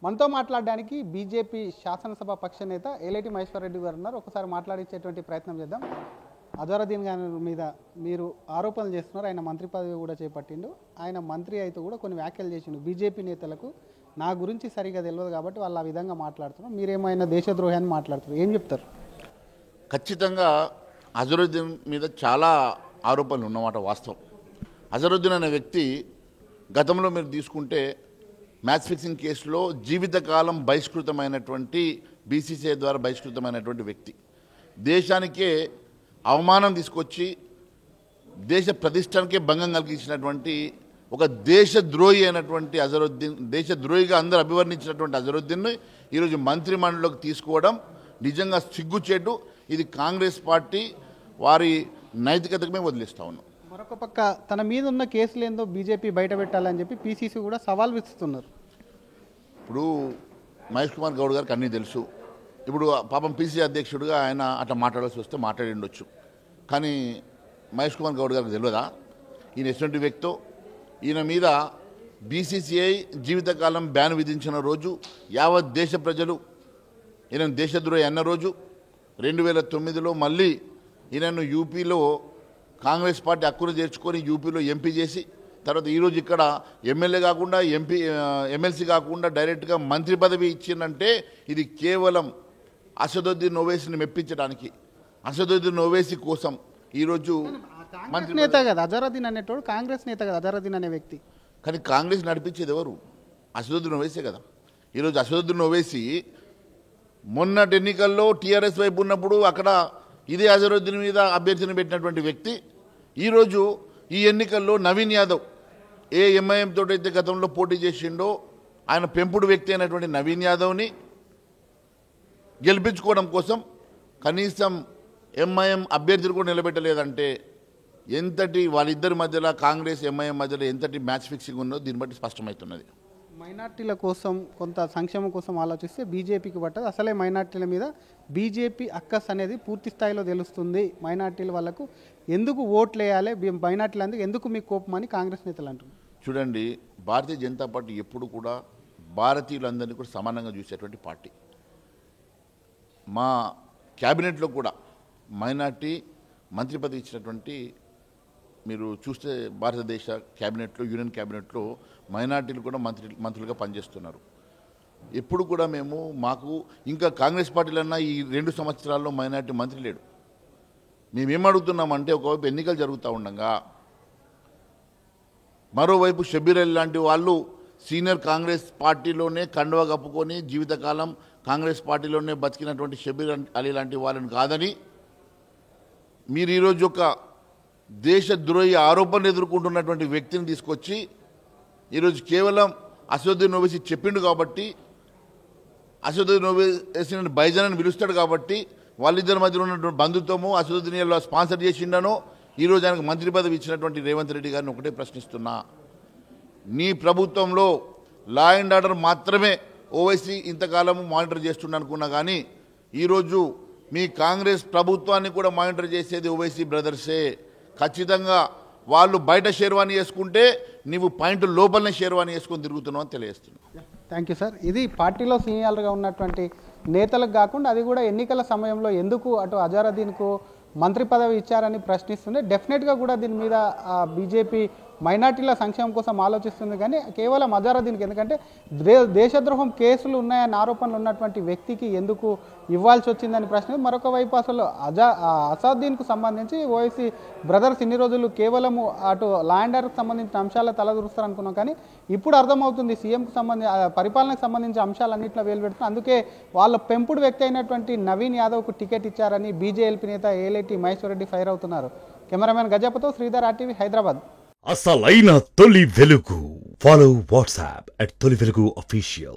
మనతో మాట్లాడడానికి బీజేపీ శాసనసభ పక్ష నేత ఏలేటి మహేశ్వర్ రెడ్డి గారు ఉన్నారు. ఒకసారి మాట్లాడించేటువంటి ప్రయత్నం చేద్దాం. అజరుద్దీన్ గారి మీద మీరు ఆరోపణలు చేస్తున్నారు. ఆయన మంత్రి పదవి కూడా చేపట్టిండు. ఆయన మంత్రి అయితే కూడా కొన్ని వ్యాఖ్యలు చేసిండు. బీజేపీ నేతలకు నా గురించి సరిగా తెలియదు కాబట్టి వాళ్ళు ఆ విధంగా మాట్లాడుతున్నారు. మీరేమైనా దేశద్రోహాన్ని మాట్లాడుతున్నారు, ఏం చెప్తారు? ఖచ్చితంగా అజరుద్దీన్ మీద చాలా ఆరోపణలు ఉన్నమాట వాస్తవం. అజరుద్దీన్ అనే వ్యక్తి గతంలో మీరు తీసుకుంటే మ్యాచ్ ఫిక్సింగ్ కేసులో జీవితకాలం బహిష్కృతమైనటువంటి బీసీసీఐ ద్వారా బహిష్కృతమైనటువంటి వ్యక్తి, దేశానికే అవమానం తీసుకొచ్చి దేశ ప్రతిష్టానికే భంగం కలిగించినటువంటి ఒక దేశద్రోహి అయినటువంటి అజరుద్దీన్, దేశద్రోహిగా అందరూ అభివర్ణించినటువంటి అజరుద్దీన్ని ఈరోజు మంత్రిమండలిలోకి తీసుకోవడం నిజంగా సిగ్గుచేటు. ఇది కాంగ్రెస్ పార్టీ వారి నైతికతకు మేము వదిలేస్తా ఉన్నాం. మరొక పక్క తన మీద ఉన్న కేసులు ఏందో బీజేపీ బయట పెట్టాలని చెప్పి పీసీసీ కూడా సవాల్ విస్తున్నారు. ఇప్పుడు మహేష్ కుమార్ గౌడ్ గారికి అన్నీ తెలుసు. ఇప్పుడు పాపం పీసీసీ అధ్యక్షుడిగా ఆయన అట్లా మాట్లాడాల్సి వస్తే మాట్లాడి ఉండొచ్చు. కానీ మహేష్ కుమార్ గౌడ్ గారికి తెలియదా ఈయన ఎటువంటి వ్యక్తో? ఈయన మీద బీసీసీఐ జీవితకాలం బ్యాన్ విధించిన రోజు యావత్ దేశ ప్రజలు ఈయన దేశద్రోహి అన్న రోజు 2009లో మళ్ళీ ఈయనను యూపీలో కాంగ్రెస్ పార్టీ హక్కును చేర్చుకొని యూపీలో ఎంపీ చేసి తర్వాత ఈరోజు ఇక్కడ ఎమ్మెల్యే కాకుండా ఎమ్మెల్సీ కాకుండా డైరెక్ట్గా మంత్రి పదవి ఇచ్చిందంటే ఇది కేవలం అసదుద్దీన్ ఓవైసీని మెప్పించడానికి, అసదుద్దీన్ ఓవైసీ కోసం ఈరోజు మంత్రి నేత కదా అజరుద్దీన్ అనేటోడు, కాంగ్రెస్ నేత కదా అజరుద్దీన్ అనే వ్యక్తి. కానీ కాంగ్రెస్ నడిపించేది ఎవరు? అసదుద్దీన్ ఓవైసీ కదా. ఈరోజు అసదుద్దీన్ ఓవైసీ మొన్నటి ఎన్నికల్లో టీఆర్ఎస్ వైపు ఉన్నప్పుడు అక్కడ ఇదే అజరుద్దీన్ మీద అభ్యర్థిని పెట్టినటువంటి వ్యక్తి ఈరోజు ఈ ఎన్నికల్లో నవీన్ యాదవ్ ఏ ఎంఐఎం తోటైతే గతంలో పోటీ చేసిండో ఆయన పెంపుడు వ్యక్తి అయినటువంటి నవీన్ యాదవ్ని గెలిపించుకోవడం కోసం కనీసం ఎంఐఎం అభ్యర్థులు కూడా నిలబెట్టలేదంటే ఎంతటి వాళ్ళిద్దరి మధ్యలో కాంగ్రెస్ ఎంఐఎం మధ్యలో ఎంతటి మ్యాచ్ ఫిక్సింగ్ ఉందో దీన్ని బట్టి స్పష్టమవుతున్నది. మైనార్టీల కోసం కొంత సంక్షేమం కోసం ఆలోచిస్తే బీజేపీకి పట్టదు. అసలే మైనార్టీల మీద బీజేపీ అక్కస్ అనేది పూర్తి స్థాయిలో తెలుస్తుంది. మైనార్టీల వాళ్ళకు ఎందుకు ఓట్లు వేయాలి, మైనార్టీలు ఎందుకు మీకు కోపం అని కాంగ్రెస్ నేతలు అంటున్నారు. చూడండి, భారతీయ జనతా పార్టీ ఎప్పుడు కూడా భారతీయులందరినీ కూడా సమానంగా చూసేటువంటి పార్టీ. మా క్యాబినెట్లో కూడా మైనార్టీ మంత్రి పదవి ఇచ్చినటువంటి మీరు చూస్తే భారతదేశ క్యాబినెట్లో, యూనియన్ క్యాబినెట్లో మైనార్టీలు కూడా మంత్రులుగా పనిచేస్తున్నారు. ఎప్పుడు కూడా మాకు ఇంకా కాంగ్రెస్ పార్టీలన్నా ఈ 2 సంవత్సరాల్లో మైనార్టీ మంత్రి లేడు. మేమేమడుగుతున్నామంటే ఒకవైపు ఎన్నికలు జరుగుతూ ఉండగా మరోవైపు షబ్బీర్ అలీ లాంటి వాళ్ళు సీనియర్ కాంగ్రెస్ పార్టీలోనే కండువా కప్పుకొని జీవితకాలం కాంగ్రెస్ పార్టీలోనే బతికినటువంటి షబ్బీర్ అలీ లాంటి వాళ్ళని కాదని మీరు ఈరోజు ఒక దేశద్రోహి ఆరోపణలు ఎదుర్కొంటున్నటువంటి వ్యక్తిని తీసుకొచ్చి ఈరోజు కేవలం అసదుద్దీన్ ఓవైసీ చెప్పిండు కాబట్టి, అసదుద్దీన్ ఓవైసీని బైజాన్ అని పిలుస్తాడు కాబట్టి వాళ్ళిద్దరి మధ్యలో ఉన్నటువంటి బంధుత్వము అసదుద్దీన్ స్పాన్సర్ చేసిండనో ఈరోజు ఆయనకు మంత్రి పదవి ఇచ్చినటువంటి రేవంత్ రెడ్డి గారిని ఒకటే ప్రశ్నిస్తున్నా. నీ ప్రభుత్వంలో లా అండ్ ఆర్డర్ మాత్రమే ఓవైసీ ఇంతకాలము మానిటర్ చేస్తుండ అనుకున్నా కానీ ఈరోజు మీ కాంగ్రెస్ ప్రభుత్వాన్ని కూడా మానిటర్ చేసేది ఓవైసీ బ్రదర్సే. ఖచ్చితంగా వాళ్ళు బయట షేర్వాణి వేసుకుంటే నీవు పాయింట్ లోపలనే షేర్వాణి వేసుకొని తిరుగుతున్నావు అని తెలియజేస్తున్నావు. Thank you sir. ఇది పార్టీలో సీనియర్గా ఉన్నటువంటి నేతలకు కాకుండా అది కూడా ఎన్నికల సమయంలో ఎందుకు అటు అజరుద్దీన్కు మంత్రి పదవి ఇచ్చారని ప్రశ్నిస్తుంది. డెఫినెట్గా కూడా దీని మీద బీజేపీ మైనార్టీల సంక్షేమం కోసం ఆలోచిస్తుంది కానీ కేవలం అజరుద్దీన్కి, ఎందుకంటే దేశద్రోహం కేసులు ఉన్నాయని ఆరోపణలు ఉన్నటువంటి వ్యక్తికి ఎందుకు ఇవ్వాల్సి వచ్చిందని ప్రశ్న. మరొక వైపు అసలు అసదుద్దీన్కు సంబంధించి ఓవైసీ బ్రదర్స్ ఇన్ని రోజులు కేవలము అటు లా అండ్ ఆర్డర్కి సంబంధించిన అంశాల తలదూరుస్తారు అనుకున్నాం కానీ ఇప్పుడు అర్థమవుతుంది సీఎంకు సంబంధించి పరిపాలనకు సంబంధించిన అంశాలన్నింటిలో వేలు పెడుతున్నారు. అందుకే వాళ్ళ పెంపుడు వ్యక్తి అయినటువంటి నవీన్ యాదవ్కు టికెట్ ఇచ్చారని బీజేపీ నేత ఏలేటి మహేశ్వర్ రెడ్డి ఫైర్ అవుతున్నారు. కెమెరామెన్ గజపతో శ్రీధర్, RTV, హైదరాబాద్. అసలైన తొలి వెలుగు. ఫాలో వాట్సాప్ @తొలి వెలుగు official.